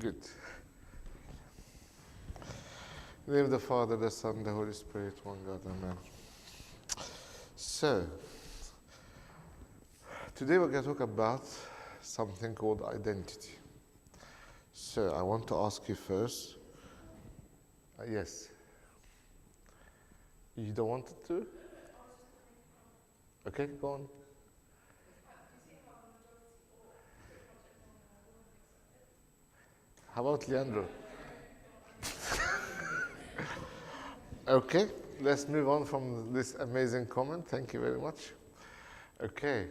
Good. In the name of the Father, the Son, the Holy Spirit, one God, amen. So, today we're going to talk about something called identity. So, I want to ask you first. Yes. You don't want it to? Okay, go on. How about Leandro? Okay, let's move on from this amazing comment. Thank you very much. Okay.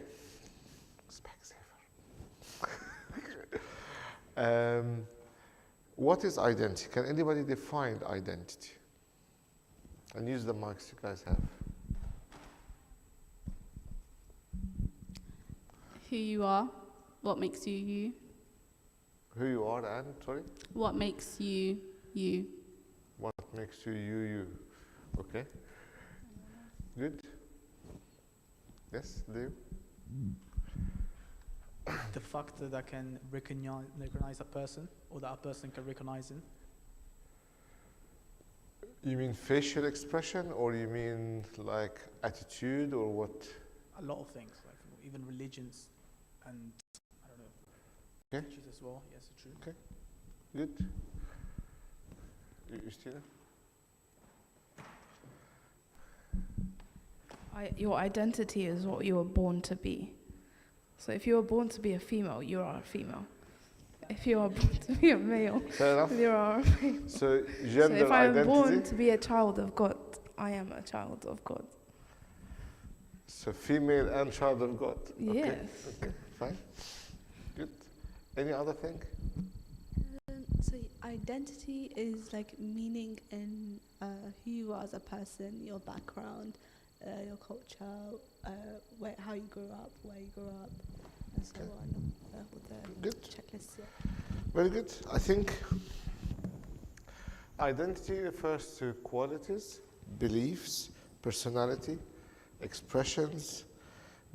What is identity? Can anybody define identity? And use the mics you guys have. Who you are, what makes you you. Who you are and, sorry? What makes you you. What makes you you. Okay. Good. Yes, Leo? The fact that I can recognize a person, or that a person can recognize him. You mean facial expression, or you mean like attitude, or what? A lot of things, like even religions, and I don't know. Okay. Churches as well. Yes, true. Okay. Good. Justina? Your identity is what you were born to be. So if you were born to be a female, you are a female. If you are born to be a male, Fair enough. you are a male. So So gender if I'm identity. born to be a child of God, I am a child of God. So female and child of God. Okay. Yes. Okay. Fine. Good. Any other thing? So identity is like meaning in who you are as a person, your background, your culture, how you grew up, where you grew up, and so on. With the Good. checklist. Yeah. Very good. I think identity refers to qualities, beliefs, personality, expressions,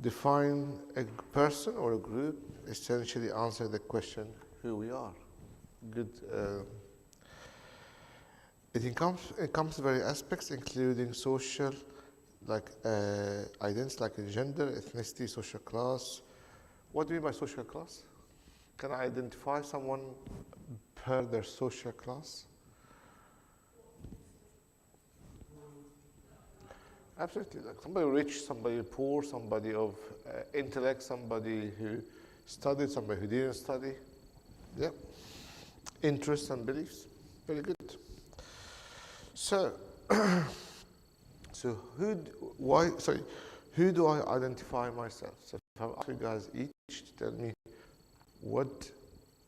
define a person or a group, essentially answer the question who we are. Good. It comes various aspects, including social, like identity, like gender, ethnicity, social class. What do you mean by social class? Can I identify someone per their social class? Absolutely. Like somebody rich, somebody poor, somebody of intellect, somebody who studied, somebody who didn't study. Yeah. Interests and beliefs. Very good. So, who do I identify myself? So if I ask you guys each to tell me what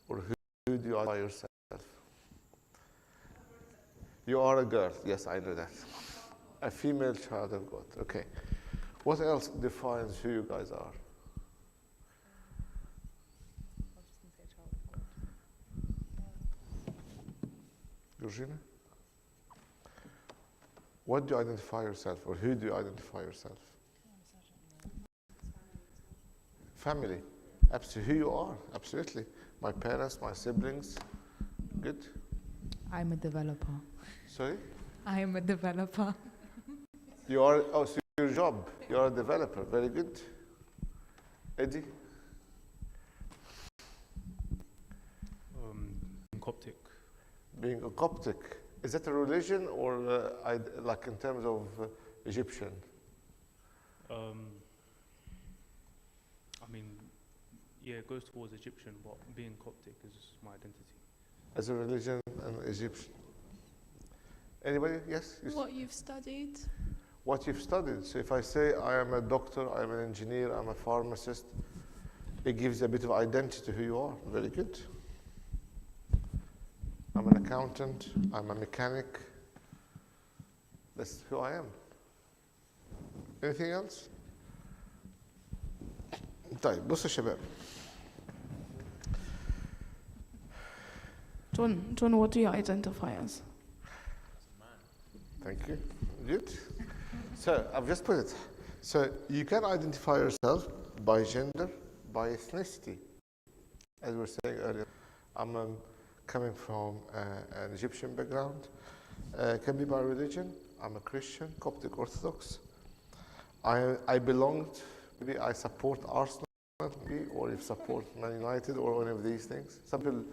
or who do you identify yourself? You are a girl. Yes, I know that. A female child of God. Okay. What else defines who you guys are? Georgina? What do you identify yourself, or who do you identify yourself? Family. Absolutely. Who you are. Absolutely. My parents, my siblings. Good. I'm a developer. Sorry? I am a developer. You are, so your job, you are a developer. Very good. Eddie? Coptic. Being a Coptic. Is that a religion or like in terms of Egyptian? I mean, yeah, it goes towards Egyptian, but being Coptic is my identity. As a religion and Egyptian. Anybody? Yes? What you've studied. What you've studied. So if I say I am a doctor, I am an engineer, I'm a pharmacist, it gives you a bit of identity to who you are. Very good. I'm an accountant, I'm a mechanic. That's who I am. Anything else? طيب بصوا يا شباب. John, what do you identify as? Thank you. Good. So I've just put it. So you can identify yourself by gender, by ethnicity. As we were saying earlier, I'm a coming from an Egyptian background. Can be by religion. I'm a Christian, Coptic Orthodox. I belonged, maybe I support Arsenal, maybe, or if support Man United or one of these things. Some people,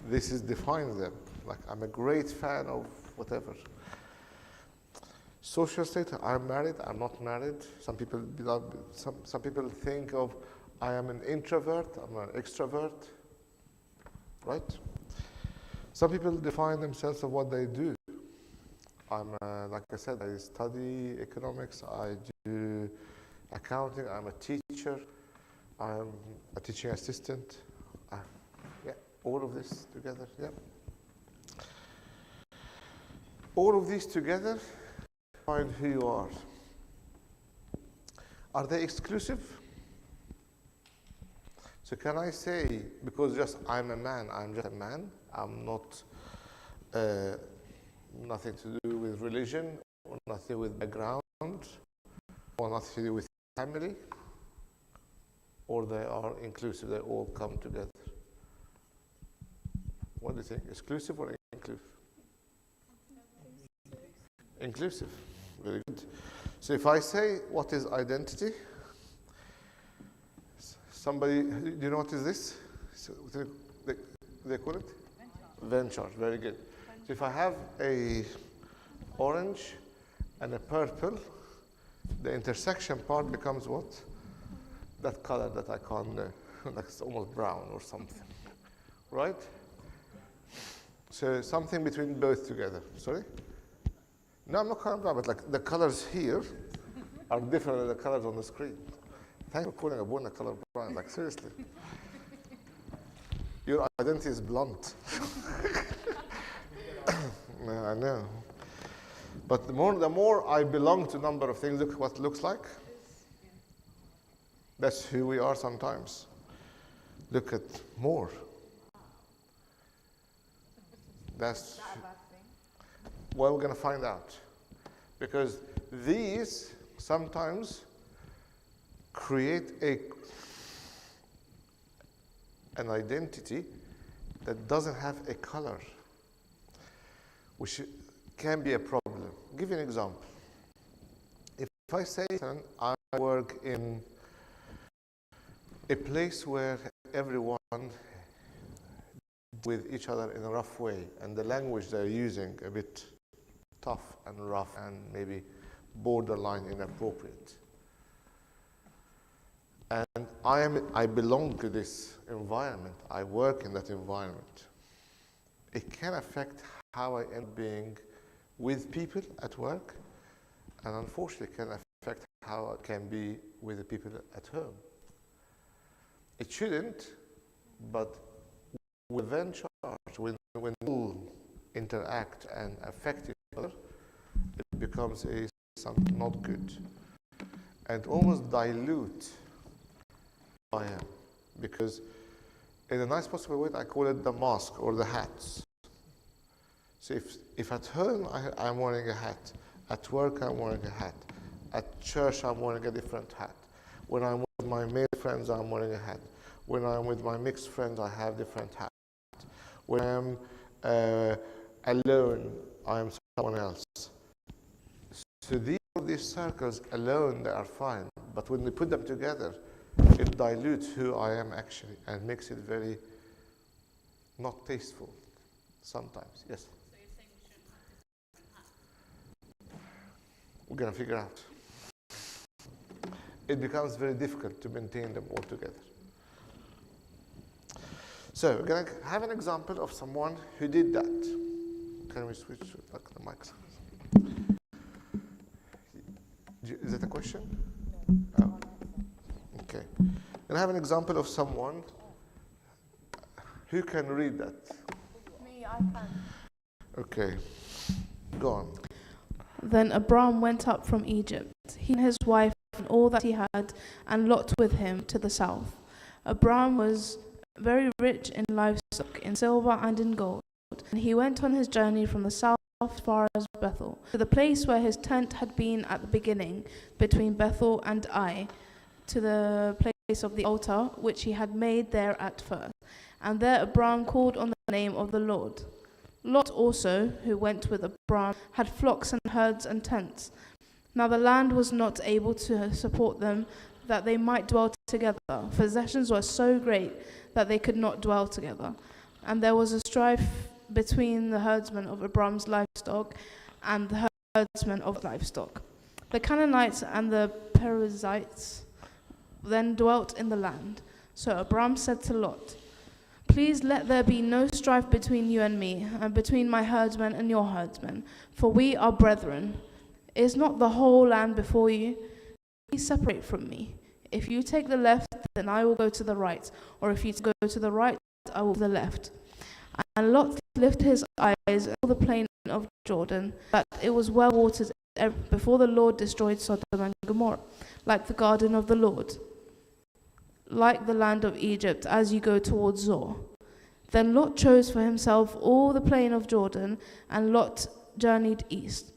this is defines them. Like I'm a great fan of whatever. Social status, I'm married, I'm not married. Some people think of I am an introvert, I'm an extrovert, right? Some people define themselves of what they do. I'm, like I said, I study economics, I do accounting, I'm a teacher, I'm a teaching assistant. Yeah, all of this together, yeah. All of these together find who you are. Are they exclusive? So can I say, because just I'm a man, I'm just a man, I'm not, nothing to do with religion, or nothing with background, or nothing to do with family, or they are inclusive, they all come together? What do you think, exclusive or inclusive? Inclusive, very good. So if I say, what is identity? Somebody, do you know what is this? So they call it? Venture, very good. So if I have a orange and a purple, the intersection part becomes what? That color that I can't know, like it's almost brown or something, right? So something between both together, sorry? No, I'm not calling brown, but like the colors here are different than the colors on the screen. Thanks for calling a bone a color brown, like seriously. Your identity is blunt. No, I know. But the more I belong to a number of things, look what it looks like. That's who we are sometimes. Look at more. That's, well, we're going to find out. Because these sometimes create an identity that doesn't have a color, which can be a problem. I'll give you an example. If I say I work in a place where everyone with each other in a rough way, and the language they're using a bit tough and rough and maybe borderline inappropriate. And I belong to this environment. I work in that environment. It can affect how I end up being with people at work, and unfortunately can affect how I can be with the people at home. It shouldn't, but when charged, when people interact and affect each other, it becomes something not good, and almost dilute who I am. Because in a nice possible way, I call it the mask or the hats. So if at home I'm wearing a hat, at work I'm wearing a hat, at church I'm wearing a different hat, when I'm with my male friends I'm wearing a hat, when I'm with my mixed friends I have different hats, when I'm alone I'm someone else. So these circles alone, they are fine, but when we put them together, it dilutes who I am actually and makes it very not tasteful sometimes. Yes? So you're saying we shouldn't have this hat? We're going to figure out. It becomes very difficult to maintain them all together. So we're going to have an example of someone who did that. Can we switch back the mics? Is that a question? Oh. Okay. And I have an example of someone who can read that. Me, I can. Okay. Go on. Then Abram went up from Egypt, he and his wife and all that he had, and Lot with him to the south. Abram was very rich in livestock, in silver and in gold. And he went on his journey from the south as far as Bethel, to the place where his tent had been at the beginning, between Bethel and Ai, to the place of the altar which he had made there at first. And there Abram called on the name of the Lord. Lot also, who went with Abram, had flocks and herds and tents. Now the land was not able to support them, that they might dwell together. Possessions were so great that they could not dwell together. And there was a strife between the herdsmen of Abram's livestock and the herdsmen of livestock. The Canaanites and the Perizzites then dwelt in the land. So Abram said to Lot, "Please let there be no strife between you and me, and between my herdsmen and your herdsmen, for we are brethren. Is not the whole land before you? Please separate from me. If you take the left, then I will go to the right, or if you go to the right, I will to the left." And Lot lifted his eyes over the plain of Jordan, that it was well watered before the Lord destroyed Sodom and Gomorrah, like the garden of the Lord, like the land of Egypt, as you go towards Zoar. Then Lot chose for himself all the plain of Jordan, and Lot journeyed east.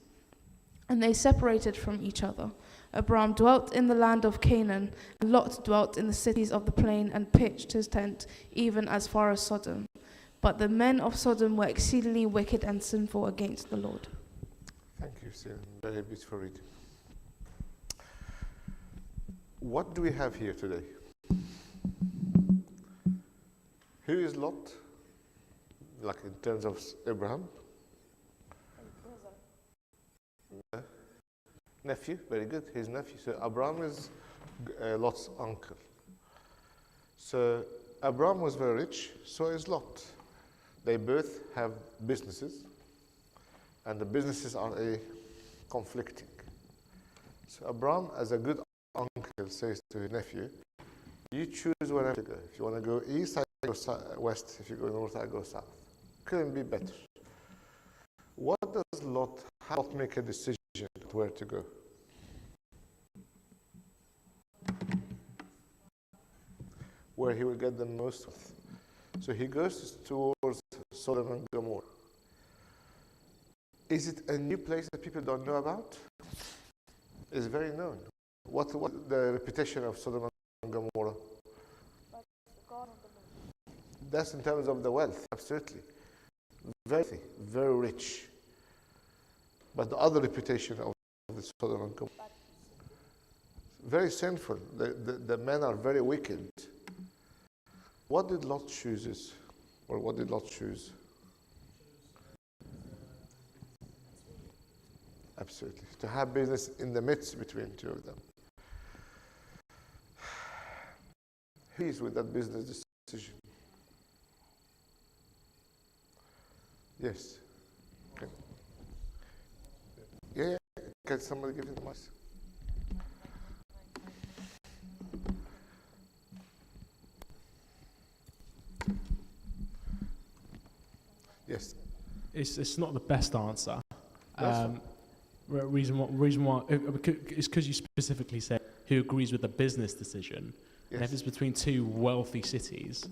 And they separated from each other. Abram dwelt in the land of Canaan, and Lot dwelt in the cities of the plain and pitched his tent even as far as Sodom. But the men of Sodom were exceedingly wicked and sinful against the Lord. Thank you, Stephen. Very beautiful reading. What do we have here today? Who is Lot? Like in terms of Abraham? Nephew, very good, his nephew. So Abraham is Lot's uncle. So Abraham was very rich, so is Lot. They both have businesses, and the businesses are conflicting. So Abraham, as a good uncle, says to his nephew, "You choose where to go. If you want to go east, I go west. If you go north, I go south." Couldn't be better. What does Lot, how Lot make a decision where to go? Where he will get the most wealth. So he goes towards Sodom and Gomorrah. Is it a new place that people don't know about? It's very known. What the reputation of Sodom and Gomorrah? That's in terms of the wealth, absolutely. Very, very rich. But the other reputation of the Sodom and Gomorrah, very sinful. The men are very wicked. What did Lot choose? Or what did Lot choose? Absolutely. To have business in the midst between two of them. Who is with that business decision? Yes. Okay. Yeah. Can somebody give him the mic? Yes. It's not the best answer. That's Reason why it's because you specifically said who agrees with the business decision. Yes. And if it's between two wealthy cities,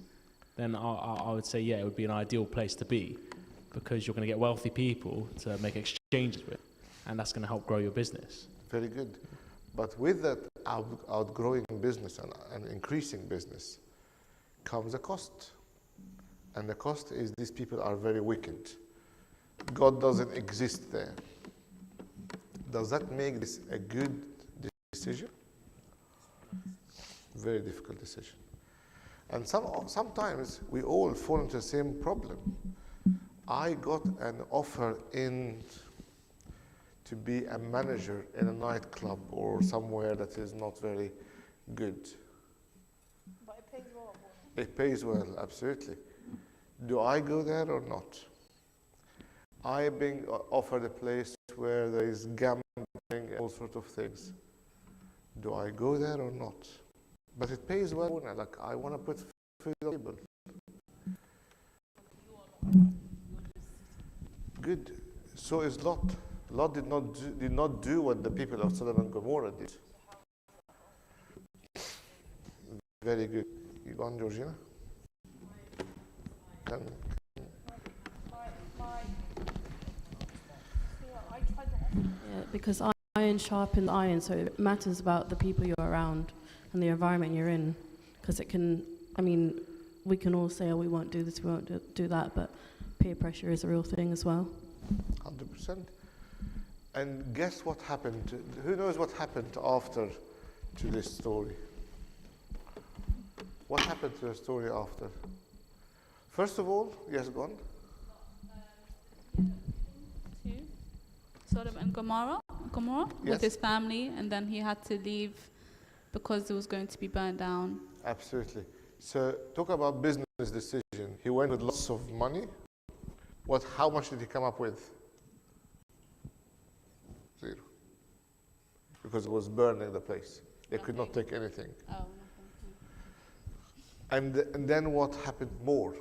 then I would say, yeah, it would be an ideal place to be, because you're going to get wealthy people to make exchanges with, and that's going to help grow your business. Very good. But with that outgrowing business and increasing business comes a cost. And the cost is these people are very wicked. God doesn't exist there. Does that make this a good decision? Very difficult decision. And sometimes we all fall into the same problem. I got an offer in to be a manager in a nightclub or somewhere that is not very good. But it pays well. It pays well, absolutely. Do I go there or not? I being offered a place where there is gambling and all sorts of things. Do I go there or not? But it pays well. Like, I want to put food on the table. Good. So is Lot. Lot did not do what the people of Sodom and Gomorrah did. Very good. You go on, Georgina? Yeah, because iron sharpens iron, so it matters about the people you're around and the environment you're in. Because it can, we can all say, oh, we won't do this, we won't do that, but peer pressure is a real thing as well. 100%. And guess what happened? Who knows what happened after to this story? What happened to the story after? First of all, yes, go on. To Sodom and Gomorrah Yes. with his family, and then he had to leave because it was going to be burned down. Absolutely. So talk about business decision. He went with lots of money. How much did he come up with? 0. Because it was burning the place. They could not take anything. Oh, And then what happened more?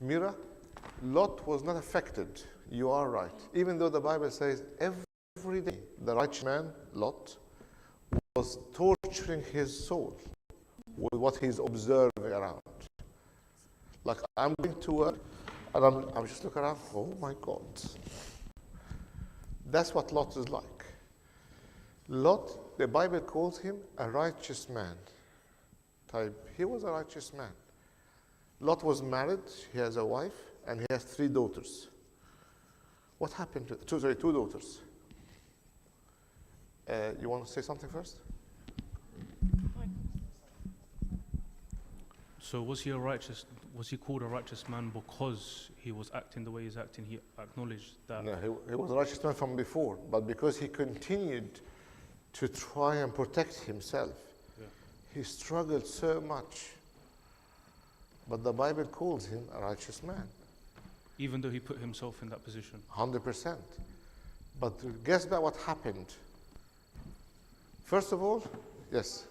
Mira, Lot was not affected. You are right. Even though the Bible says every day the righteous man, Lot, was torturing his soul with what he's observing around. Like, I'm going to work and I'm just looking around, oh my God. That's what Lot is like. Lot, the Bible calls him a righteous man. He was a righteous man. Lot was married, he has a wife, and he has 3 daughters. What happened to, 2 daughters. You want to say something first? So was he called a righteous man because he was acting the way he's acting? He acknowledged that. No, he was a righteous man from before, but because he continued to try and protect himself, he struggled so much. But the Bible calls him a righteous man. Even though he put himself in that position. 100%. But guess about what happened. First of all, yes.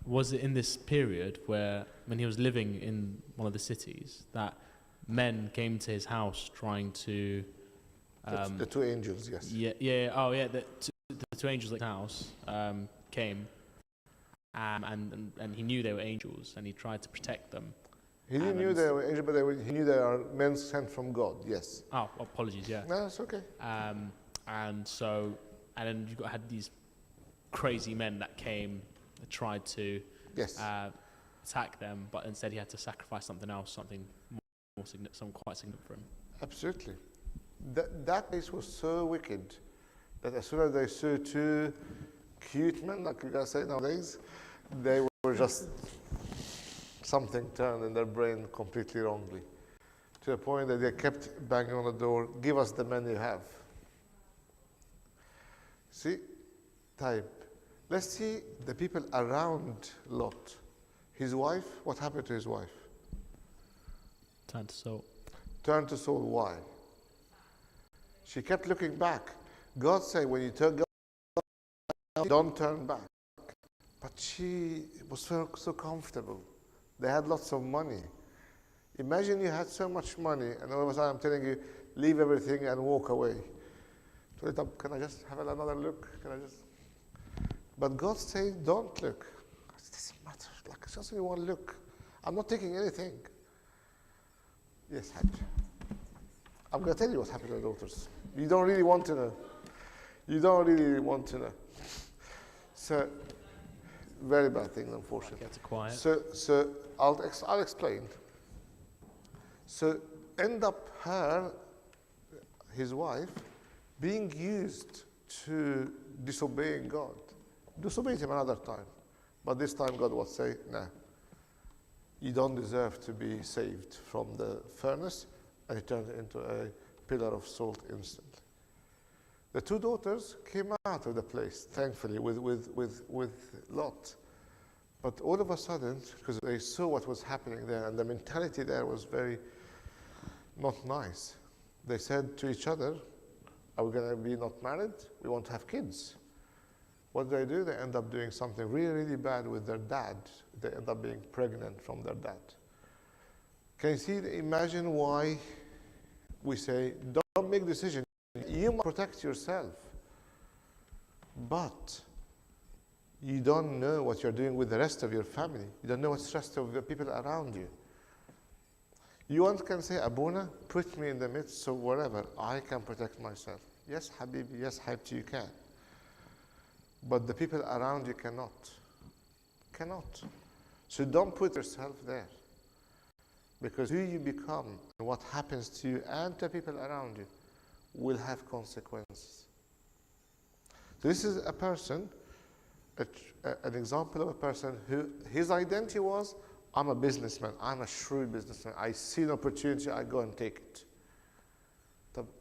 Was it in this period where, when he was living in one of the cities, that men came to his house trying to... The 2 angels, yes. The 2 angels at his house came, and he knew they were angels, and he tried to protect them. He didn't knew they were angels, but he knew they are men sent from God, yes. Oh, apologies, yeah. No, it's okay. And then you had these crazy men that came, that tried to attack them, but instead he had to sacrifice something else, something more significant, quite significant for him. Absolutely. That place was so wicked that as soon as they saw 2 cute men, like you guys say nowadays, they were just, something turned in their brain completely wrongly. To the point that they kept banging on the door, give us the men you have. See, let's see the people around Lot. His wife, what happened to his wife? Turned to salt. Turned to salt, why? She kept looking back. God said, when you turn, don't turn back. But she was so comfortable. They had lots of money. Imagine you had so much money, and all of a sudden I'm telling you, leave everything and walk away. Can I just have another look? But God said, don't look. It doesn't matter. Like, it's just you want to look. I'm not taking anything. Yes, Hajj. I'm going to tell you what happened to the daughters. You don't really want to know. So, very bad thing, unfortunately. Get quiet. So I'll explain. So end up his wife, being used to disobeying God. Disobeyed him another time. But this time God would say, no, you don't deserve to be saved from the furnace. And he turned into a pillar of salt instantly. The 2 daughters came out of the place, thankfully, with Lot. But all of a sudden, because they saw what was happening there, and the mentality there was very not nice, they said to each other, are we going to be not married? We want to have kids. What do? They end up doing something really, really bad with their dad. They end up being pregnant from their dad. Can you see, imagine why we say, don't make decisions. You must protect yourself. But you don't know what you're doing with the rest of your family. You don't know what's the rest of the people around you. You want can say, Abuna, put me in the midst of wherever I can protect myself. Yes, Habibi, yes, Habibti, you can. But the people around you cannot. Cannot. So don't put yourself there. Because who you become and what happens to you and to people around you will have consequences. So this is a person, an example of a person who his identity was, I'm a businessman, I'm a shrewd businessman, I see an opportunity, I go and take it.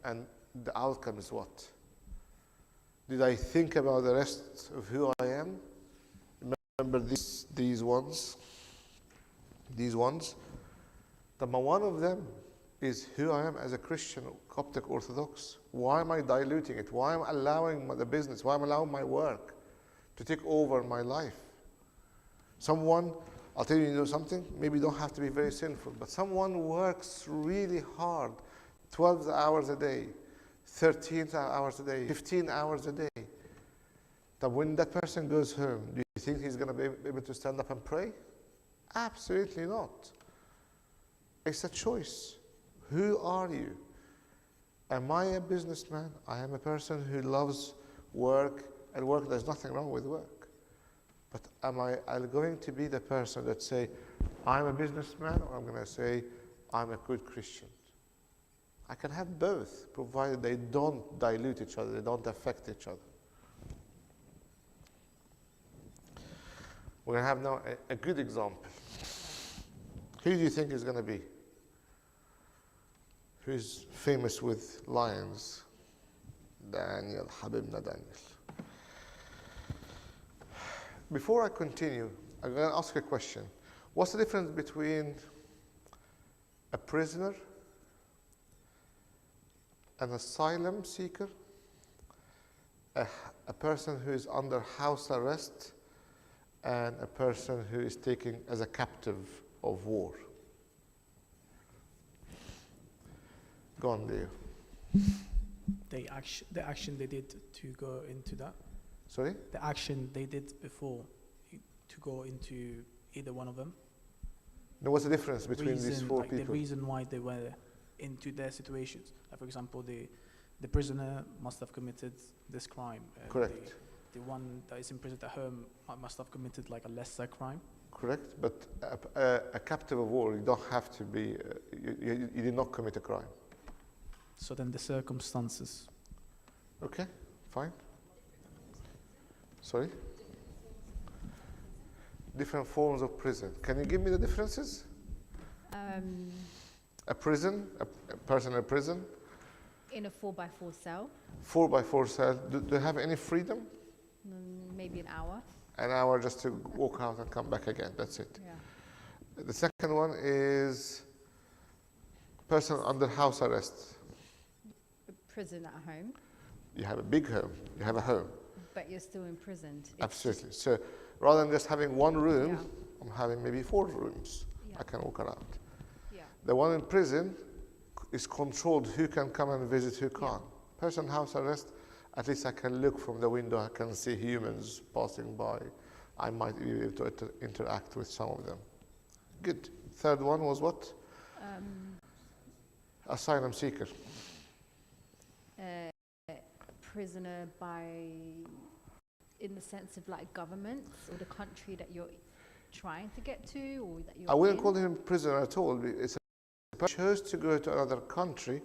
And the outcome is what? Did I think about the rest of who I am? Remember these ones? One of them is who I am as a Christian Coptic Orthodox. Why am I diluting it? Why am I allowing the business? Why am I allowing my work to take over my life? Someone, I'll tell you something, maybe you don't have to be very sinful, but someone works really hard, 12 hours a day, 13 hours a day, 15 hours a day. That when that person goes home, do you think he's going to be able to stand up and pray? Absolutely not. It's a choice. Who are you? Am I a businessman? I am a person who loves work, and work, there's nothing wrong with work. But am I going to be the person that say, I'm a businessman, or I'm going to say, I'm a good Christian? I can have both, provided they don't dilute each other, they don't affect each other. We're going to have now a good example. Who do you think is going to be? Who's famous with lions? Daniel, Habibna Daniel. Before I continue, I'm going to ask a question. What's the difference between a prisoner, an asylum seeker, a person who is under house arrest, and a person who is taken as a captive of war? Go on, Leo. The action they did to go into that. Sorry? The action they did before to go into either one of them. Now, what's the difference between these four people? The reason why they were into their situations. Like, for example, the prisoner must have committed this crime. Correct. The one that is imprisoned at home must have committed like a lesser crime. Correct, but a captive of war, you don't have to be, you did not commit a crime. So then the circumstances. Okay, fine. Sorry? Different forms of prison. Can you give me the differences? A prison, a person in a prison. In a 4x4 cell. 4x4 cell. Do they have any freedom? Maybe an hour. An hour just to walk out and come back again. That's it. Yeah. The second one is person under house arrest. A prison at home. You have a big home. You have a home. But you're still imprisoned. Absolutely. So rather than just having one room, I'm having maybe 4 rooms. I can walk around. Yeah. The one in prison is controlled who can come and visit, who can't. Person house arrest, at least I can look from the window, I can see humans passing by. I might be able to interact with some of them. Good. Third one was what? Asylum seeker. Prisoner in the sense of like government or the country that you're trying to get to, or that you're I wouldn't call him prisoner at all. It's a person who chose to go to another country,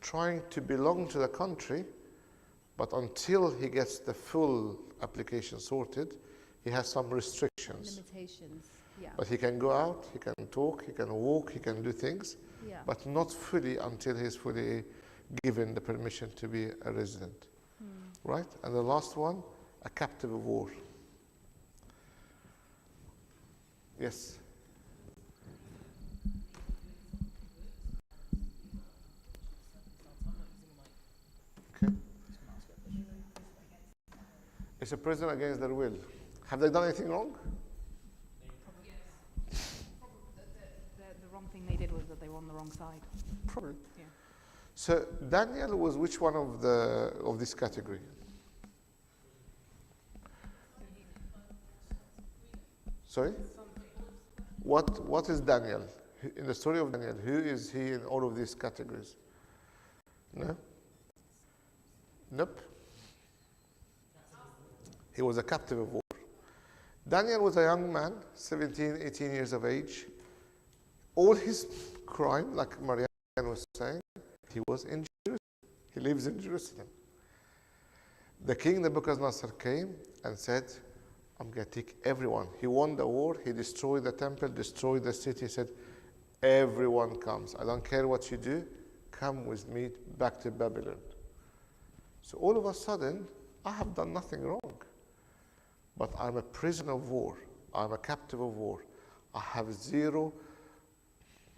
trying to belong to the country, but until he gets the full application sorted, he has some restrictions. Limitations, yeah. But he can go out, he can talk, he can walk, he can do things, but not fully until he's fully given the permission to be a resident. Right? And the last one, a captive of war. Yes? Okay. It's a prison against their will. Have they done anything wrong? The wrong thing they did was that they were on the wrong side. Probably. Yeah. So Daniel was which one of this category? Sorry? What is Daniel? In the story of Daniel, who is he in all of these categories? No? Nope. He was a captive of war. Daniel was a young man, 17, 18 years of age. All his crime, like Marianne was saying, he was in Jerusalem. He lives in Jerusalem. The king Nebuchadnezzar came and said, I'm going to take everyone. He won the war. He destroyed the temple, destroyed the city. He said, everyone comes. I don't care what you do. Come with me back to Babylon. So all of a sudden, I have done nothing wrong. But I'm a prisoner of war. I'm a captive of war. I have zero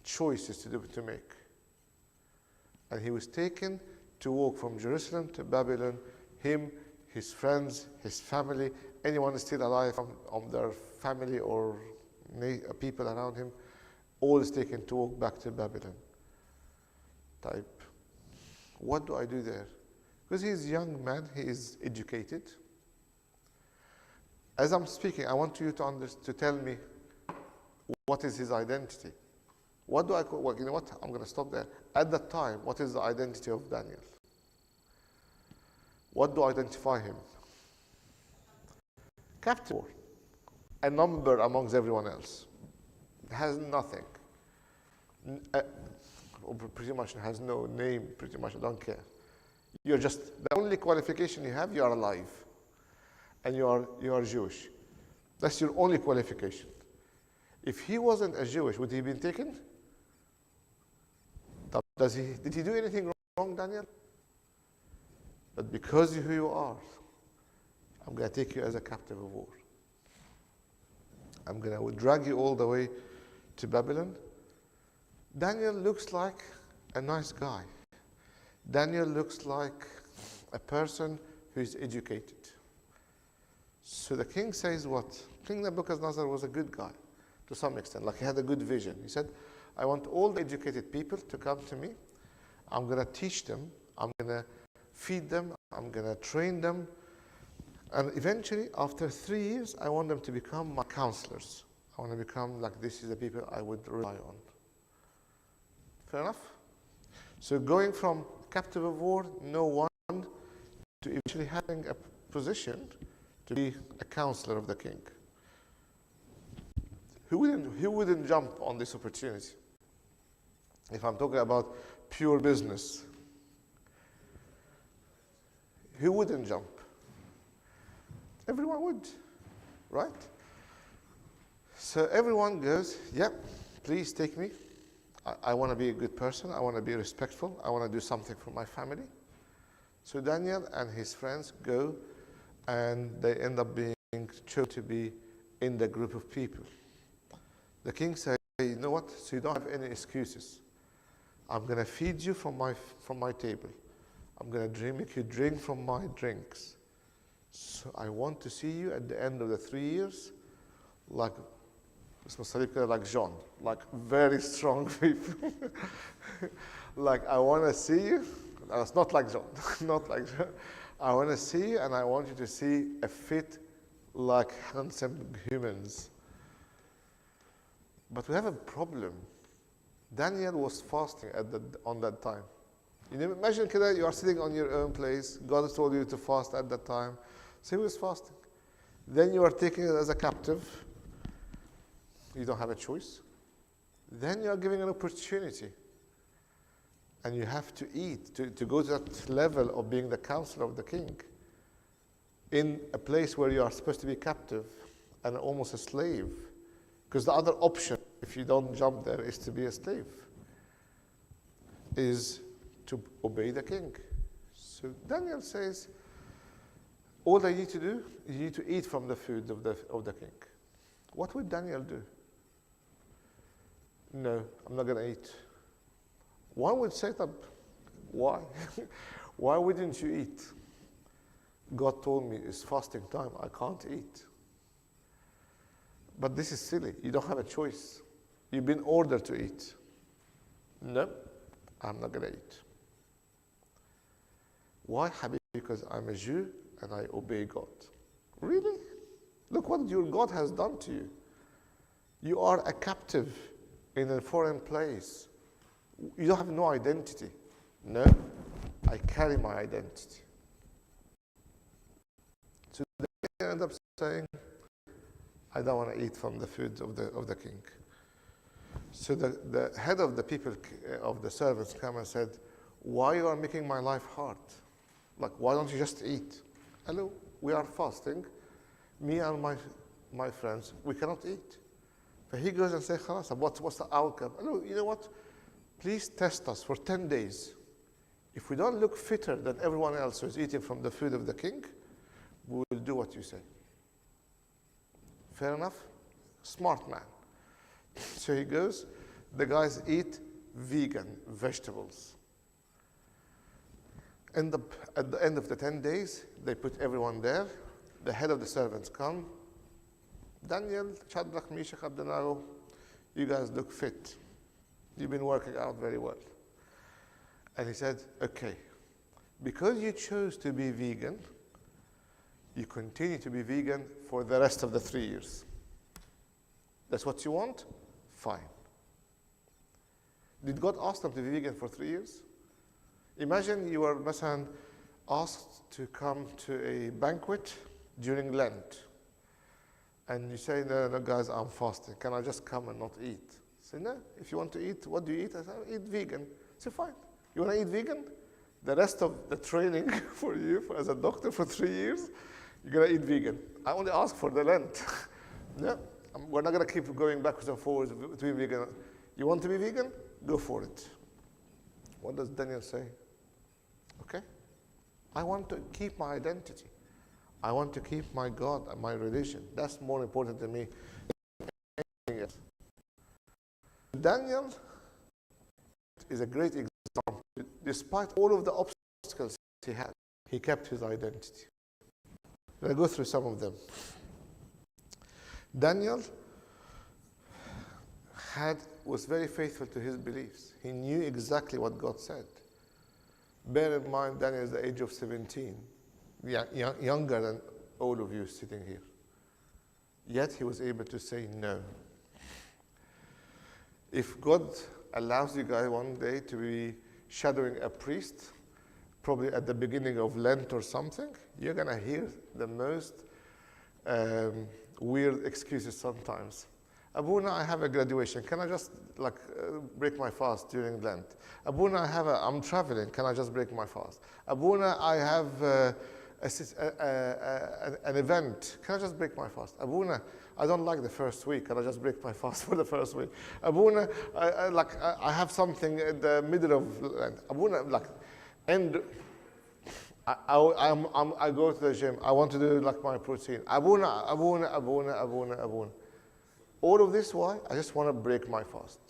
choices to make. And he was taken to walk from Jerusalem to Babylon. Him, his friends, his family, anyone still alive from their family or people around him, all is taken to walk back to Babylon. Type, what do I do there? Because he's a young man, he is educated. As I'm speaking, I want you to tell me what is his identity. What do I call, well, you know what, I'm going to stop there. At that time, what is the identity of Daniel? What do I identify him? Captive. A number amongst everyone else. Has nothing. Pretty much has no name, pretty much, I don't care. You're just, the only qualification you have, you are alive. And you are Jewish. That's your only qualification. If he wasn't a Jewish, would he have been taken? Did he do anything wrong, Daniel? But because of who you are, I'm going to take you as a captive of war. I'm going to drag you all the way to Babylon. Daniel looks like a nice guy. Daniel looks like a person who is educated. So the king says what? King Nebuchadnezzar was a good guy to some extent, like he had a good vision. He said, I want all the educated people to come to me. I'm going to teach them. I'm going to feed them. I'm going to train them. And eventually, after 3 years, I want them to become my counselors. I want to become like this is the people I would rely on. Fair enough? So going from captive of war, no one, to eventually having a position to be a counselor of the king. Who wouldn't jump on this opportunity? If I'm talking about pure business, who wouldn't jump? Everyone would, right? So everyone goes, yep, please take me. I want to be a good person. I want to be respectful. I want to do something for my family. So Daniel and his friends go, and they end up being chosen to be in the group of people. The king says, hey, you know what? So you don't have any excuses. I'm going to feed you from my table. I'm going to make you drink from my drinks. So I want to see you at the end of the 3 years like John, like very strong people. Like I want to see you. It's not like John, not like John. I want to see you, and I want you to see a fit, like handsome humans. But we have a problem. Daniel was fasting on that time. You know, imagine you are sitting on your own place. God has told you to fast at that time. So he was fasting. Then you are taken as a captive. You don't have a choice. Then you are given an opportunity. And you have to eat, to go to that level of being the counselor of the king in a place where you are supposed to be captive and almost a slave. Because the other option, if you don't jump there, is to be a slave, is to obey the king. So Daniel says, all I need to do, you need to eat from the food of the king. What would Daniel do? No, I'm not going to eat. One would say that, why? Why wouldn't you eat? God told me it's fasting time, I can't eat. But this is silly, you don't have a choice. You've been ordered to eat. No, I'm not going to eat. Why, Habib? Because I'm a Jew and I obey God. Really? Look what your God has done to you. You are a captive. in a foreign place. You don't have no identity. No, I carry my identity. So they end up saying, I don't want to eat from the food of the king. So the head of the people, of the servants, came and said, why you are making my life hard? Like, why don't you just eat? Hello, we are fasting. Me and my friends, we cannot eat. But he goes and says, Khalas, what's the outcome? Hello, you know what? Please test us for 10 days. If we don't look fitter than everyone else who's eating from the food of the king, we will do what you say. Fair enough? Smart man. So he goes, the guys eat vegan vegetables. At the end of the 10 days, they put everyone there. The head of the servants come. Daniel, Shadrach, Meshach, Abednego, you guys look fit. You've been working out very well. And he said, okay, because you chose to be vegan, you continue to be vegan for the rest of the 3 years. That's what you want? Fine. Did God ask them to be vegan for 3 years? Imagine you were asked to come to a banquet during Lent. And you say, no, guys, I'm fasting. Can I just come and not eat? Say, no, if you want to eat, what do you eat? I say, I eat vegan. Say, fine. You want to eat vegan? The rest of the training for you as a doctor for 3 years, you're going to eat vegan. I only ask for the Lent. No, we're not going to keep going backwards and forwards to be vegan. You want to be vegan? Go for it. What does Daniel say? Okay. I want to keep my identity. I want to keep my God and my religion. That's more important to me than anything else. Daniel is a great example. Despite all of the obstacles he had, he kept his identity. I'll go through some of them. Daniel was very faithful to his beliefs. He knew exactly what God said. Bear in mind, Daniel is the age of 17. Younger than all of you sitting here. Yet he was able to say no. If God allows you guys one day to be shadowing a priest, probably at the beginning of Lent or something, you're going to hear the most weird excuses sometimes. Abuna, I have a graduation. Can I just break my fast during Lent? Abuna, I'm traveling. Can I just break my fast? Abuna, I have an event. Can I just break my fast? Abuna, I don't like the first week. Can I just break my fast for the first week? Abuna, I have something in the middle of Lent. Abuna, and I go to the gym. I want to do my protein. Abuna. All of this, why? I just want to break my fast.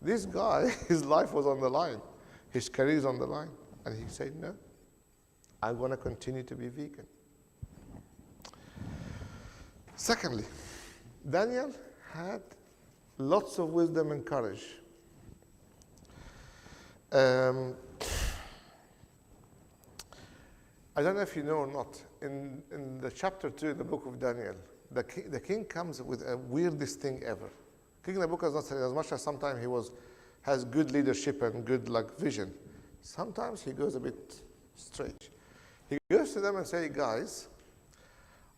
This guy, his life was on the line. His career is on the line. And he said, no, I want to continue to be vegan. Secondly, Daniel had lots of wisdom and courage. I don't know if you know or not, in the chapter 2, the book of Daniel, the king comes with a weirdest thing ever. King Nebuchadnezzar, as much as sometimes has good leadership and good vision, sometimes he goes a bit strange. He goes to them and says, guys,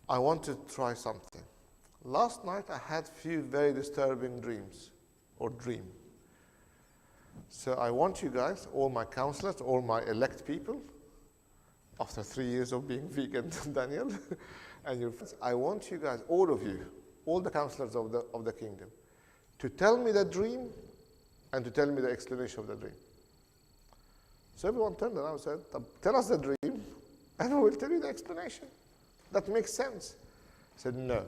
I want to try something. Last night I had few very disturbing dreams, or dream. So I want you guys, all my counselors, all my elect people, after 3 years of being vegan, Daniel, and your friends, I want you guys, all of you, all the counselors of the kingdom, to tell me the dream and to tell me the explanation of the dream. So everyone turned around and said, tell us the dream and we'll tell you the explanation. That makes sense. I said, no.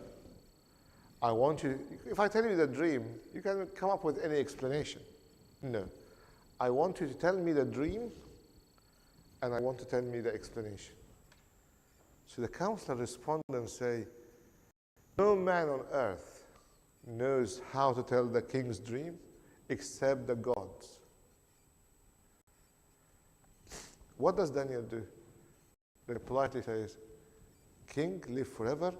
I want you, if I tell you the dream, you can come up with any explanation. No. I want you to tell me the dream and I want to tell me the explanation. So the counselor responded and say, no man on earth knows how to tell the king's dream except the gods. What does Daniel do? He politely says, King, live forever.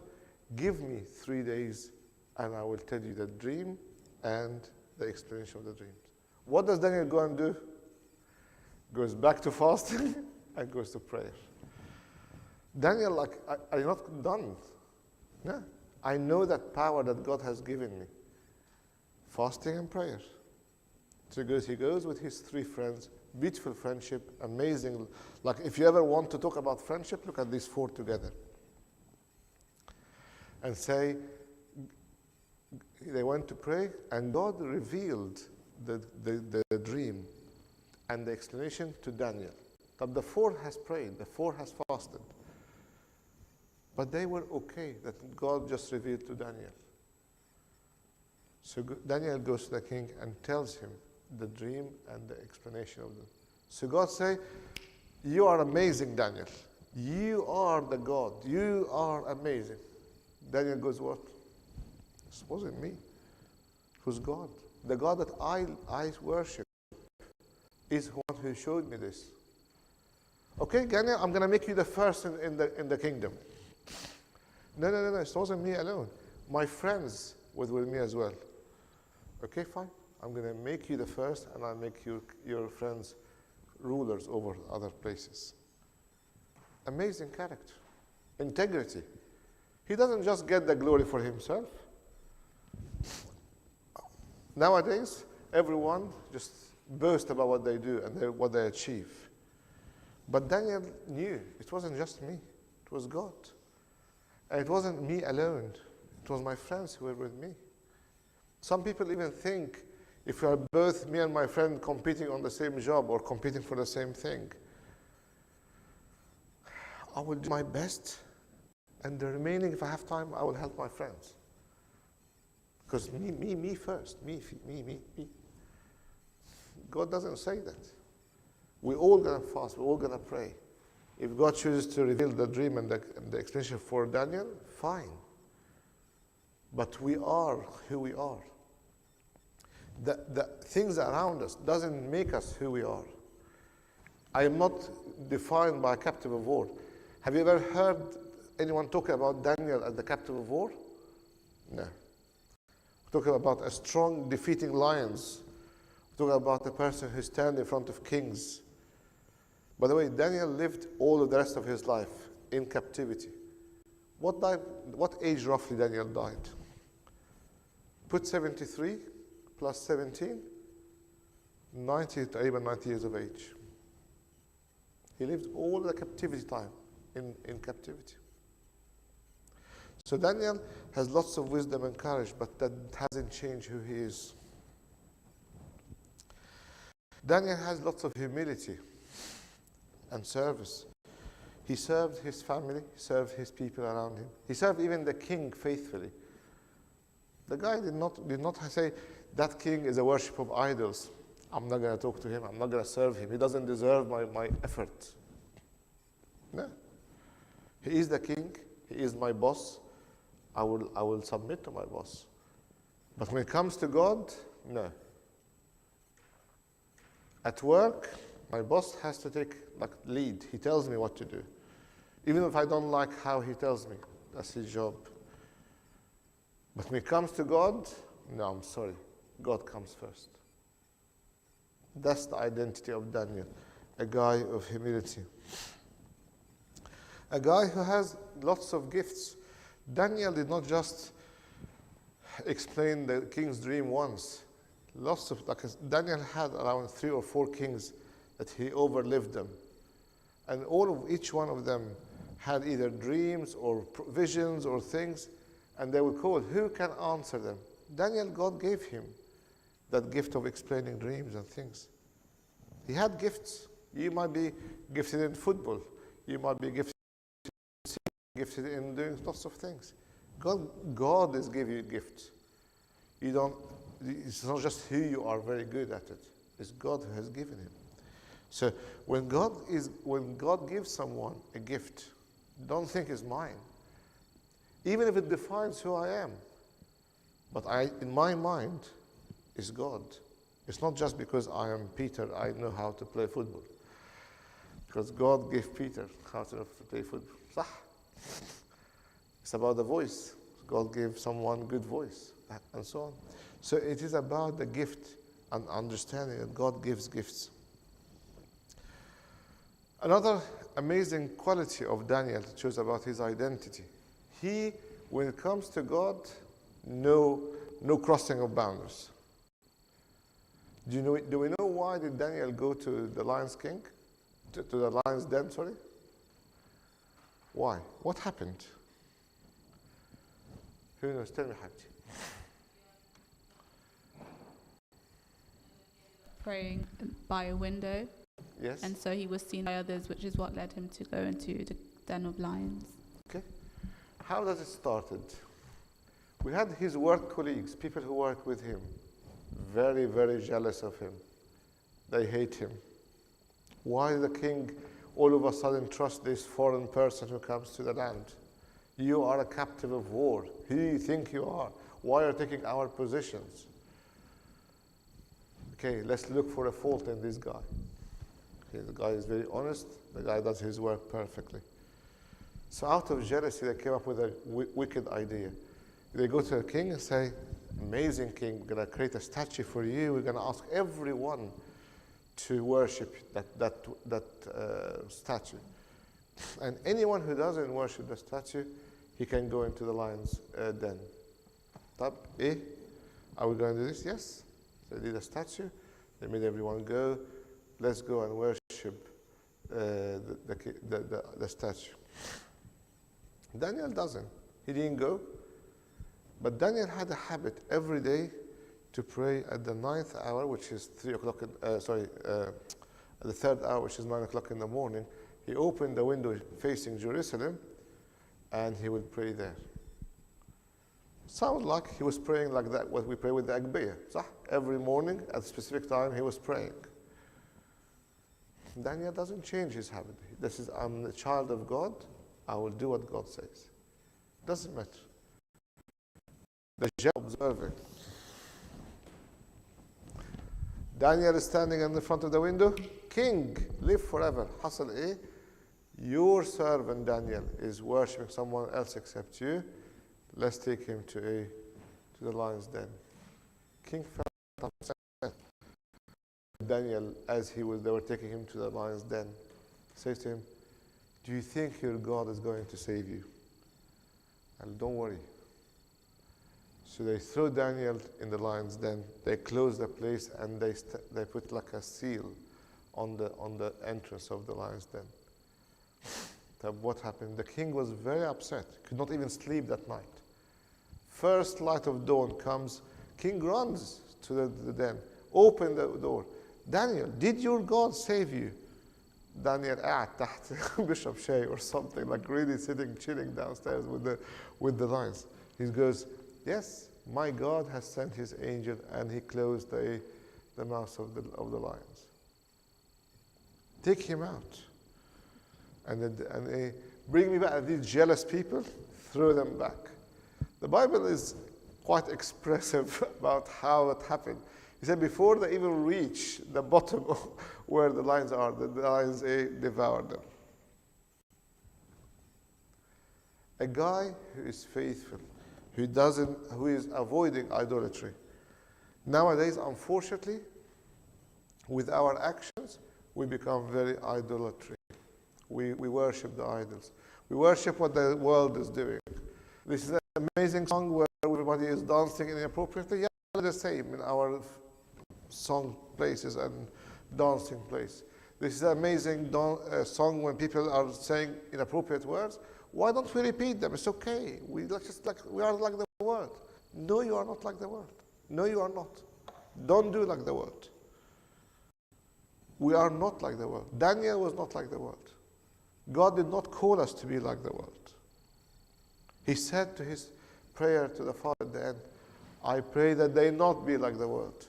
Give me 3 days and I will tell you the dream and the explanation of the dreams. What does Daniel go and do? Goes back to fasting and goes to prayer. Daniel, like, I'm not done. No. I know that power that God has given me. Fasting and prayer. So he goes with his 3 friends, beautiful friendship, amazing. Like, if you ever want to talk about friendship, look at these 4 together. And say, they went to pray, and God revealed the dream and the explanation to Daniel. But the 4 has prayed, the 4 has fasted. But they were okay that God just revealed to Daniel. So Daniel goes to the king and tells him the dream and the explanation of them. So God say, you are amazing, Daniel. You are the God. You are amazing. Daniel goes, what? This wasn't me. It was God. The God that I worship is one who showed me this. Okay, Daniel, I'm going to make you the first in the kingdom. No, it wasn't me alone. My friends were with me as well. Okay, fine. I'm going to make you the first, and I'll make your friends rulers over other places. Amazing character. Integrity. He doesn't just get the glory for himself. Nowadays, everyone just boasts about what they do and what they achieve. But Daniel knew it wasn't just me. It was God. And it wasn't me alone. It was my friends who were with me. Some people even think if we are both, me and my friend, competing on the same job or competing for the same thing, I will do my best, and the remaining, if I have time, I will help my friends. Because me first, me. God doesn't say that. We're all going to fast, we're all going to pray. If God chooses to reveal the dream and the explanation for Daniel, fine. But we are who we are. The things around us doesn't make us who we are. I am not defined by a captive of war. Have you ever heard anyone talk about Daniel as the captive of war? No. We're talking about a strong, defeating lions. We're talking about a person who stands in front of kings. By the way, Daniel lived all of the rest of his life in captivity. What age roughly Daniel died? Put 73 plus 17, 90 to even 90 years of age. He lived all the captivity time in captivity. So Daniel has lots of wisdom and courage, but that hasn't changed who he is. Daniel has lots of humility and service. He served his family, he served his people around him. He served even the king faithfully. The guy did not say, that king is a worship of idols. I'm not going to talk to him. I'm not going to serve him. He doesn't deserve my effort. No. He is the king. He is my boss. I will submit to my boss. But when it comes to God, no. At work, my boss has to take lead. He tells me what to do. Even if I don't like how he tells me, that's his job. But when it comes to God, no, I'm sorry. God comes first. That's the identity of Daniel, a guy of humility. A guy who has lots of gifts. Daniel did not just explain the king's dream once. Daniel had around 3 or 4 kings that he overlived them. And each one of them had either dreams or visions or things, and they would call, who can answer them? Daniel, God gave him that gift of explaining dreams and things. He had gifts. You might be gifted in football. You might be gifted in doing lots of things. God is giving you gifts. It's not just who you are very good at it. It's God who has given him. So when God gives someone a gift, don't think it's mine. Even if it defines who I am. But in my mind, is God. It's not just because I am Peter, I know how to play football. Because God gave Peter how to play football. It's about the voice. God gave someone good voice, and so on. So it is about the gift and understanding that God gives gifts. Another amazing quality of Daniel shows about his identity. He, when it comes to God, no crossing of boundaries. Do we know why did Daniel go to the lion's king? To the lion's den, sorry? Why? What happened? Who knows? Tell me, Hajji. Praying by a window. Yes. And so he was seen by others, which is what led him to go into the den of lions. Okay. How does it started? We had his work colleagues, people who work with him, very, very jealous of him. They hate him. Why the king all of a sudden trust this foreign person who comes to the land? You are a captive of war. Who do you think you are? Why are you taking our positions? Okay, let's look for a fault in this guy. Okay, the guy is very honest. The guy does his work perfectly. So out of jealousy, they came up with a wicked idea. They go to the king and say, amazing king, we're going to create a statue for you. We're going to ask everyone to worship that statue. And anyone who doesn't worship the statue, he can go into the lion's den. Are we going to do this? Yes. They did a statue. They made everyone go. Let's go and worship the statue. Daniel doesn't. He didn't go. But Daniel had a habit every day to pray at the 9th hour, which is 3 o'clock, at the 3rd hour, which is 9 o'clock in the morning. He opened the window facing Jerusalem, and he would pray there. Sounds like he was praying like that, what we pray with the Agbiya. Every morning at a specific time he was praying. Daniel doesn't change his habit. This is, I'm a child of God, I will do what God says. Doesn't matter. The judge observing. Daniel is standing in the front of the window. King, live forever. Hasal your servant Daniel is worshipping someone else except you. Let's take him to the lion's den. King felt upset. Daniel, as they were taking him to the lion's den, says to him, do you think your God is going to save you? And don't worry. So they throw Daniel in the lion's den. They close the place and they put like a seal on the entrance of the lion's den. What happened? The king was very upset. Could not even sleep that night. First light of dawn comes. King runs to the den. Open the door. Daniel, did your God save you? Daniel تحت bishop Shay or something, like really sitting, chilling downstairs with the lions. He goes, yes, my God has sent his angel and he closed the mouths of the lions. Take him out. And they bring me back. These jealous people, throw them back. The Bible is quite expressive about how it happened. He said before they even reach the bottom of where the lions are, the lions devoured them. A guy who is faithful, who is avoiding idolatry. Nowadays, unfortunately, with our actions, we become very idolatry. We worship the idols. We worship what the world is doing. This is an amazing song where everybody is dancing inappropriately. Yeah, the same in our song places and dancing place. This is an amazing song when people are saying inappropriate words. Why don't we repeat them? It's okay. We are like the world. No, you are not like the world. No, you are not. Don't do like the world. We are not like the world. Daniel was not like the world. God did not call us to be like the world. He said to his prayer to the Father at the end, I pray that they not be like the world,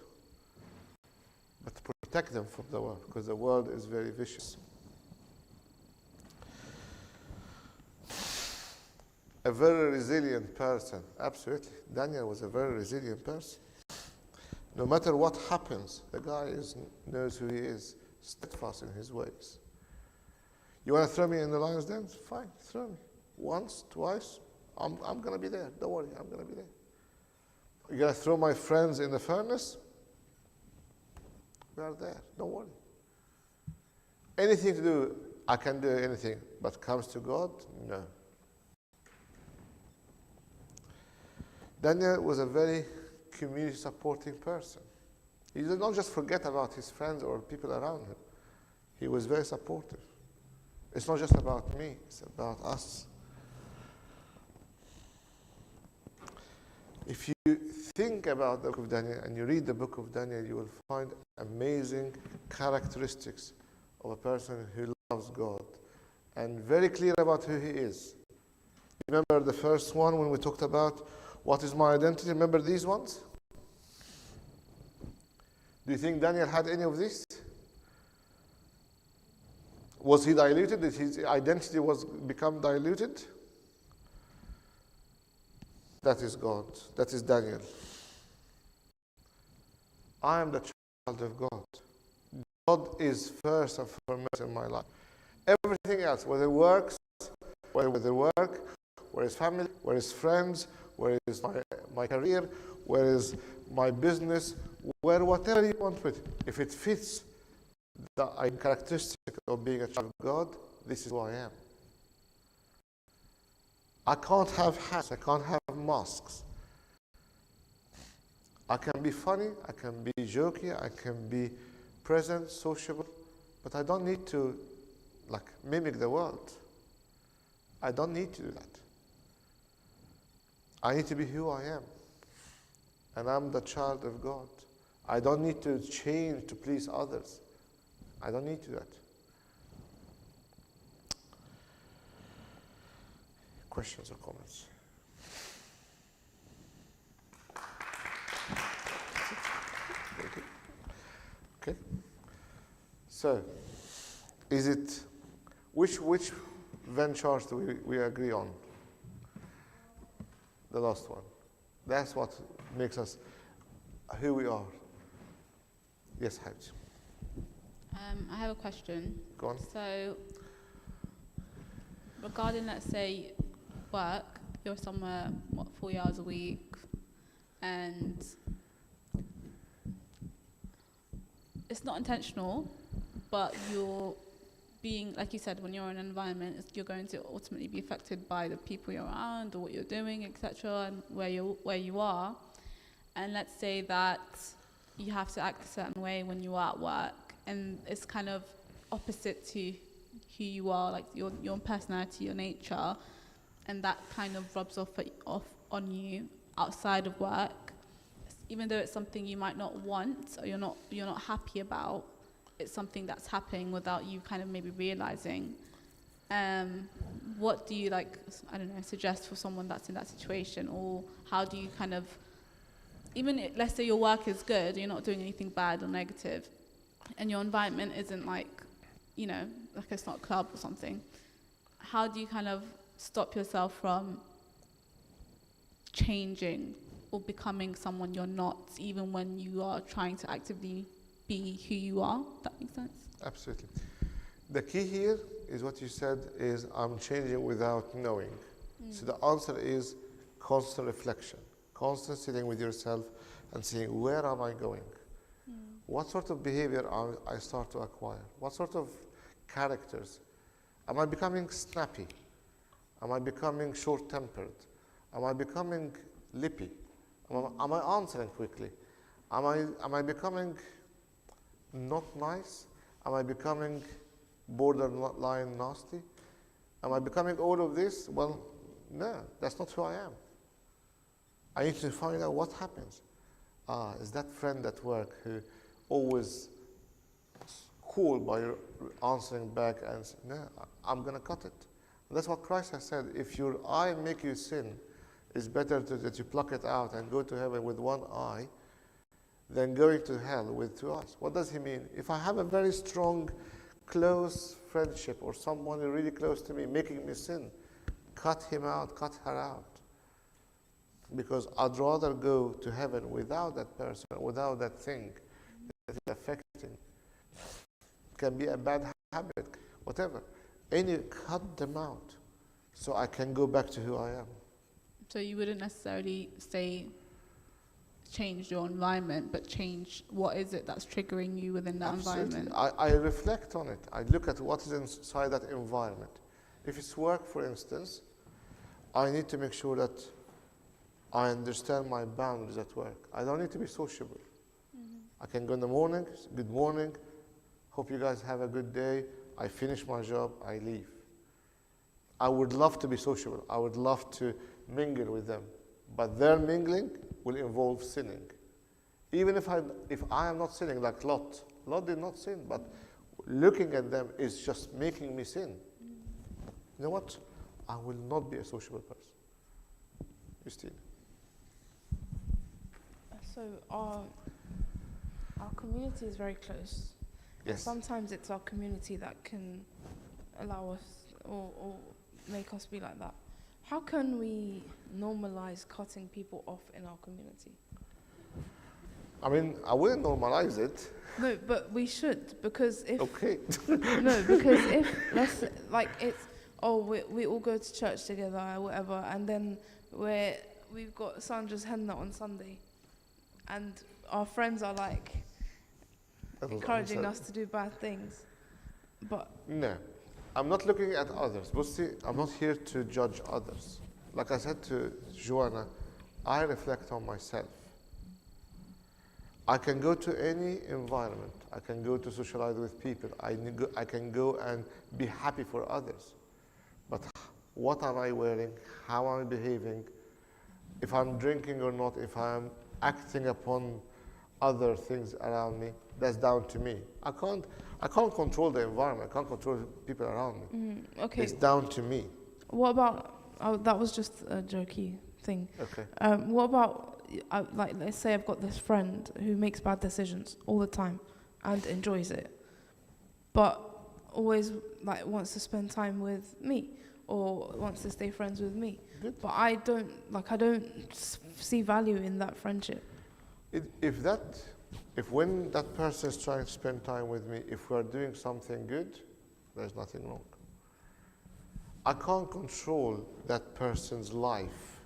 but to protect them from the world, because the world is very vicious. A very resilient person, absolutely. Daniel was a very resilient person. No matter what happens, the guy knows who he is, steadfast in his ways. You want to throw me in the lion's den? Fine, throw me. Once, twice, I'm going to be there. Don't worry, I'm going to be there. You're going to throw my friends in the furnace? We are there, don't worry. Anything to do, I can do anything, but comes to God, no. Daniel was a very community supporting person. He did not just forget about his friends or people around him. He was very supportive. It's not just about me, it's about us. If you think about the book of Daniel and you read the book of Daniel, you will find amazing characteristics of a person who loves God and very clear about who he is. Remember the first one when we talked about what is my identity? Remember these ones? Do you think Daniel had any of these? Was he diluted? Did his identity become diluted? That is God. That is Daniel. I am the child of God. God is first and foremost in my life. Everything else, whether it works, whether work, where is family, where is friends, where is my career, where is my business, where whatever you want with it, if it fits the characteristic of being a child of God, this is who I am. I can't have hats, I can't have masks. I can be funny, I can be jokey, I can be present, sociable, but I don't need to mimic the world. I don't need to do that. I need to be who I am. And I'm the child of God. I don't need to change to please others. I don't need to do that. Questions or comments? Okay. So, is it which ventures do we agree on? The last one. That's what makes us who we are. Yes, Haj. I have a question. Go on. So, regarding, let's say, work, you're somewhere, 40 hours a week, and it's not intentional, but you're being, like you said, when you're in an environment, you're going to ultimately be affected by the people you're around or what you're doing, etc., and where you are. And let's say that you have to act a certain way when you are at work, and it's kind of opposite to who you are, like your personality, your nature, and that kind of rubs off on you outside of work, even though it's something you might not want or you're not happy about. It's something that's happening without you kind of maybe realizing. What do you suggest for someone that's in that situation, or how do you kind of, let's say your work is good, you're not doing anything bad or negative, and your environment isn't it's not a club or something. How do you kind of stop yourself from changing or becoming someone you're not, even when you are trying to actively be who you are? That makes sense? Absolutely. The key here is what you said is I'm changing without knowing. So the answer is constant reflection, constant sitting with yourself and saying, where am I going? What sort of behavior I start to acquire? What sort of characters? Am I becoming snappy? Am I becoming short-tempered? Am I becoming lippy? Am I answering quickly? Am I becoming not nice? Am I becoming borderline nasty? Am I becoming all of this? Well, no, that's not who I am. I need to find out what happens. Is that friend at work who always cool by answering back and say, no, I'm going to cut it. And that's what Christ has said. If your eye make you sin, it's better that you pluck it out and go to heaven with one eye than going to hell with two eyes. What does he mean? If I have a very strong, close friendship or someone really close to me making me sin, cut him out, cut her out. Because I'd rather go to heaven without that person, without that thing that is affecting. It can be a bad habit, whatever. Cut them out so I can go back to who I am. So you wouldn't necessarily say change your environment, but change what is it that's triggering you within that Absolutely. environment. I reflect on it. I look at what is inside that environment. If it's work, for instance, I need to make sure that I understand my boundaries at work. I don't need to be sociable. I can go in the morning, good morning, hope you guys have a good day. I finish my job, I leave. I would love to be sociable. I would love to mingle with them. But their mingling will involve sinning. Even if I am not sinning like Lot. Lot did not sin, but looking at them is just making me sin. You know what? I will not be a sociable person. Christine. So our community is very close. Yes. Sometimes it's our community that can allow us or make us be like that. How can we normalize cutting people off in our community? I mean, I wouldn't normalize it. No, but we should, because if Okay. no, because if let's like it's we all go to church together or whatever, and then we've got Sandra's henna on Sunday, and our friends are like encouraging us to do bad things, but No, I'm not looking at others. But see, I'm not here to judge others. Like I said to Joanna, I reflect on myself. I can go to any environment. I can go to socialize with people. I can go and be happy for others. But what am I wearing? How am I behaving? If I'm drinking or not, if I'm acting upon other things around me, that's down to me. I can't control the environment. I can't control people around me. okay. It's down to me. What about that was just a jokey thing. Okay. What about like let's say I've got this friend who makes bad decisions all the time and enjoys it, but always like wants to spend time with me or wants to stay friends with me. Good. But I don't see value in that friendship. If when that person is trying to spend time with me, if we are doing something good, there's nothing wrong. I can't control that person's life.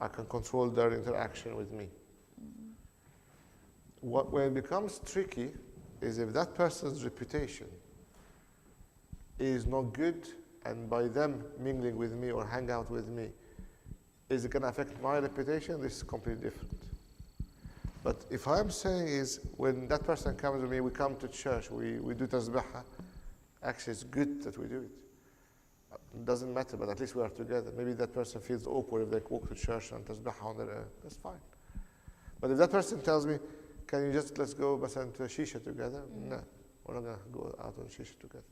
I can control their interaction with me. When it becomes tricky is if that person's reputation is not good, and by them mingling with me or hang out with me, is it going to affect my reputation? This is completely different. But if I'm saying is when that person comes with me, we come to church, we do tasbihah, actually it's good that we do it. It doesn't matter, but at least we are together. Maybe that person feels awkward if they walk to church and tasbihah on their own. That's fine. But if that person tells me, can you just, let's go to a shisha together? No, we're not going to go out on shisha together.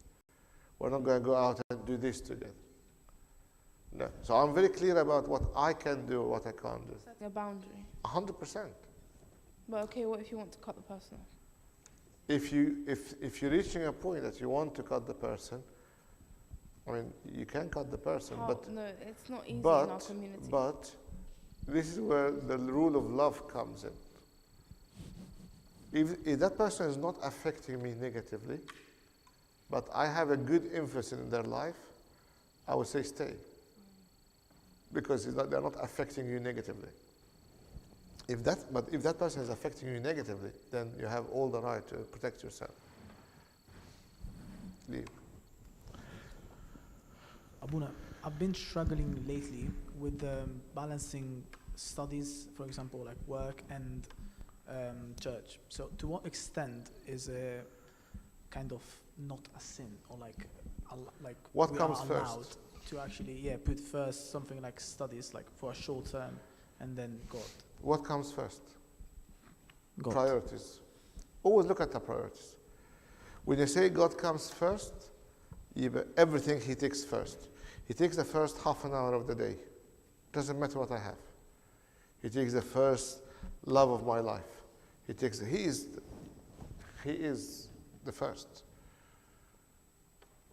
We're not going to go out and do this together. No. So I'm very clear about what I can do, what I can't do. Setting a boundary. 100%. But okay, what if you want to cut the person off? If you're reaching a point that you want to cut the person, I mean, you can cut the person, but no, it's not easy in our community. But this is where the rule of love comes in. If that person is not affecting me negatively, but I have a good influence in their life, I would say stay. Because they're not affecting you negatively. But if that person is affecting you negatively, then you have all the right to protect yourself. Leave. Abuna, I've been struggling lately with balancing studies, for example, like work and church. So to what extent is a kind of not a sin, or like what we comes are allowed first? To actually put first something like studies, like for a short term, and then God. What comes first? God. Priorities. Always look at the priorities. When you say God comes first, everything He takes first. He takes the first half an hour of the day. Doesn't matter what I have. He takes the first love of my life. He is the first.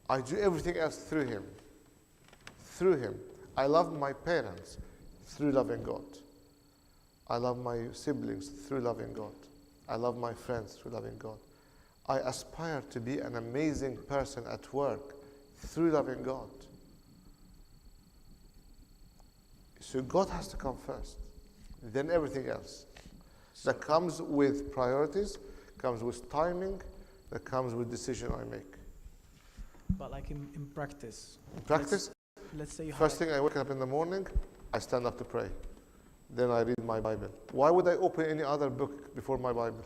I do everything else through Him. Through Him. I love my parents through loving God. I love my siblings through loving God. I love my friends through loving God. I aspire to be an amazing person at work through loving God. So God has to come first. then everything else. That comes with priorities, comes with timing, that comes with decision I make. But like in practice. In practice, let's say you first thing I wake up in the morning, I stand up to pray. Then I read my Bible. Why would I open any other book before my Bible?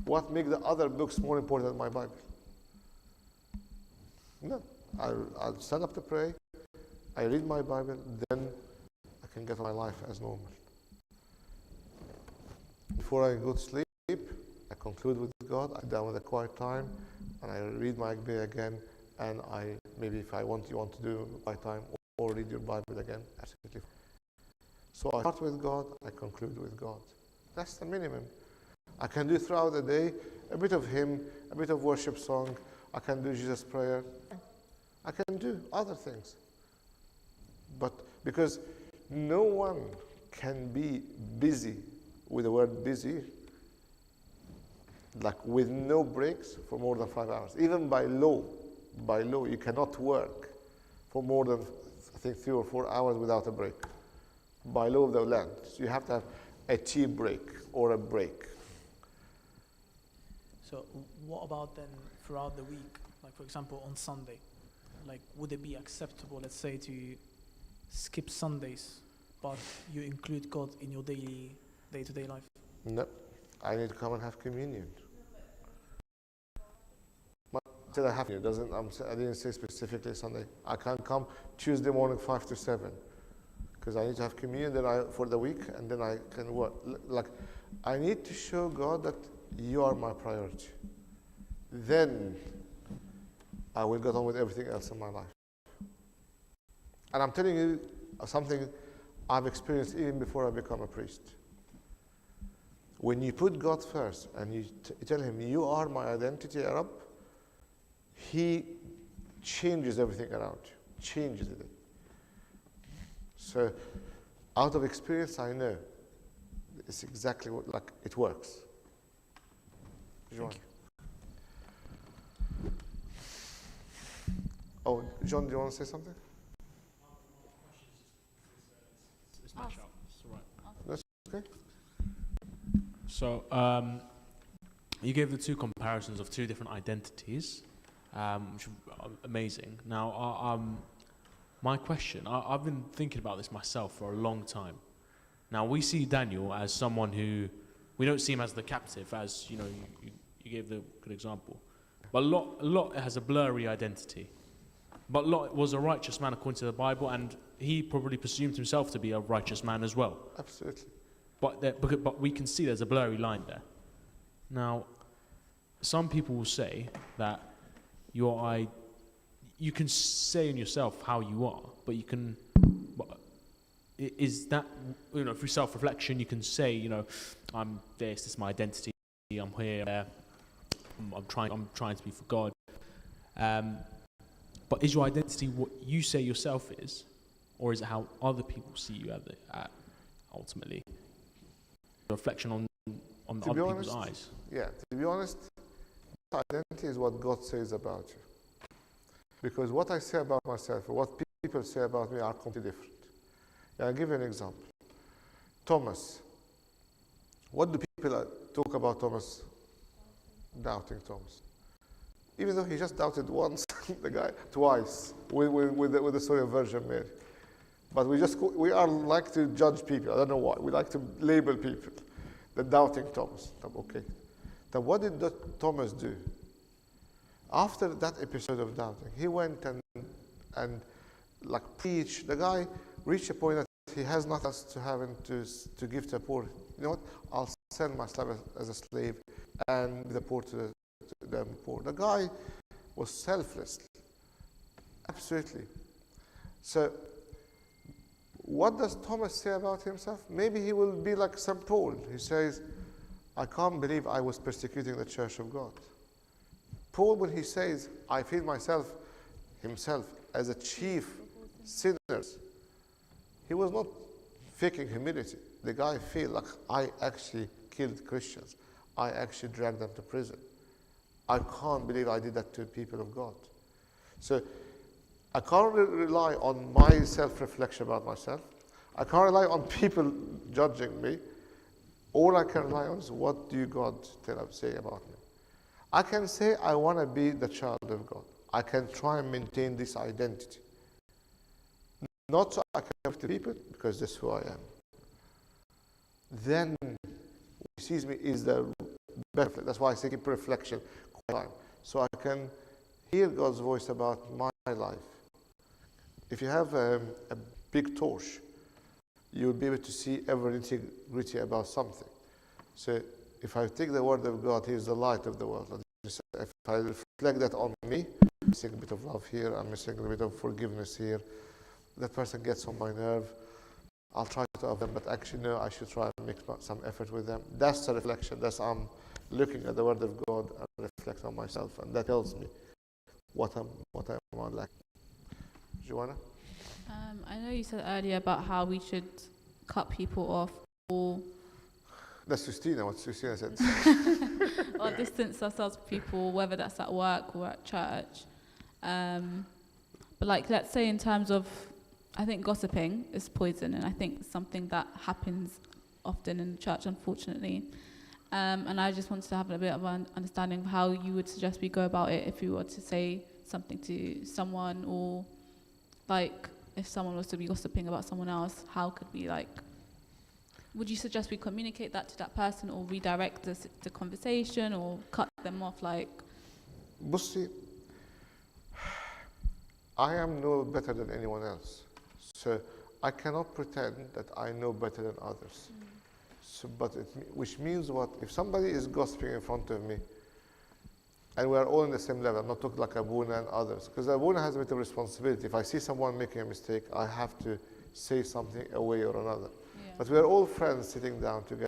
What makes the other books more important than my Bible? No. I'll stand up to pray, I read my Bible, then I can get my life as normal. Before I go to sleep, I conclude with God, I down with a quiet time, and I read my Bible again, and maybe if you want to do quiet time or read your Bible again, absolutely. So I start with God, I conclude with God. That's the minimum. I can do throughout the day a bit of hymn, a bit of worship song, I can do Jesus prayer, I can do other things. But because no one can be busy with the word busy, like with no breaks for more than 5 hours. Even by law, you cannot work for more than, I think, 3 or 4 hours without a break. By law of the land. So you have to have a tea break or a break. So what about then throughout the week? Like for example on Sunday, like would it be acceptable, let's say, to skip Sundays, but you include God in your daily day-to-day life? No, I need to come and have communion. I have to. I didn't say specifically Sunday. I can't come Tuesday morning 5 to 7 because I need to have communion for the week, and then I can work. Like I need to show God that you are my priority. Then I will get on with everything else in my life. And I'm telling you something I've experienced even before I become a priest. When you put God first and you tell him, you are my identity, Arab, he changes everything around you, changes it. So out of experience, I know it's exactly like it works. John. Oh, John, do you want to say something? It's match up. It's all right. That's okay. So, you gave the two comparisons of two different identities, which are amazing. Now, my question, I've been thinking about this myself for a long time. Now, we see Daniel as someone who, we don't see him as the captive, as, you gave the good example. But Lot has a blurry identity. But Lot was a righteous man according to the Bible, and he probably presumed himself to be a righteous man as well. Absolutely. But we can see there's a blurry line there. Now, some people will say that you can say in yourself how you are, but is that, through self-reflection, you can say, I'm this is my identity, I'm here, there, I'm trying to be for God. But is your identity what you say yourself is, or is it how other people see you ultimately? Reflection on other people's eyes. Yeah, to be honest, identity is what God says about you. Because what I say about myself, or what people say about me, are completely different. I'll give you an example. Thomas. What do people talk about Thomas? Doubting Thomas. Even though he just doubted once, the guy twice with the story of Virgin Mary. But we are like to judge people. I don't know why. We like to label people. The doubting Thomas. Okay. Then what did Thomas do? After that episode of doubting, he went and preached. The guy reached a point that he has nothing else to have to give to the poor. You know what? I'll send myself as a slave and the poor to the poor. The guy was selfless. Absolutely. So what does Thomas say about himself? Maybe he will be like St. Paul. He says, I can't believe I was persecuting the church of God. Paul, when he says, I feel himself as a chief sinner, he was not faking humility. The guy felt like, I actually killed Christians. I actually dragged them to prison. I can't believe I did that to people of God. So I can't rely on my self-reflection about myself. I can't rely on people judging me. All I can rely on is what do you God say about me. I can say I want to be the child of God. I can try and maintain this identity. Not so I can have to people, because that's who I am. Then who sees me is the better. That's why I say keep reflection time. So I can hear God's voice about my life. If you have a big torch, you'll be able to see every nitty-gritty about something. So if I take the word of God, He is the light of the world. If I reflect that on me, I'm missing a bit of love here, I'm missing a bit of forgiveness here, that person gets on my nerve, I'll try to avoid them, but actually no, I should try and make some effort with them. That's the reflection. That's I'm looking at the word of God and reflect on myself, and that tells me what I'm like. Joanna? I know you said earlier about how we should cut people off or That's Justina, what Justina said. or distance ourselves from people, whether that's at work or at church. But like, let's say in terms of, I think gossiping is poison, and I think something that happens often in the church, unfortunately. And I just wanted to have a bit of an understanding of how you would suggest we go about it if we were to say something to someone, or like if someone was to be gossiping about someone else, how could we would you suggest we communicate that to that person, or redirect the conversation, or cut them off? Bussi, I am no better than anyone else. So I cannot pretend that I know better than others. So, which means what? If somebody is gossiping in front of me, and we are all in the same level, I'm not talking like Abuna and others, because Abuna has a bit of responsibility. If I see someone making a mistake, I have to say something a way or another. Yeah. But we are all friends sitting down together.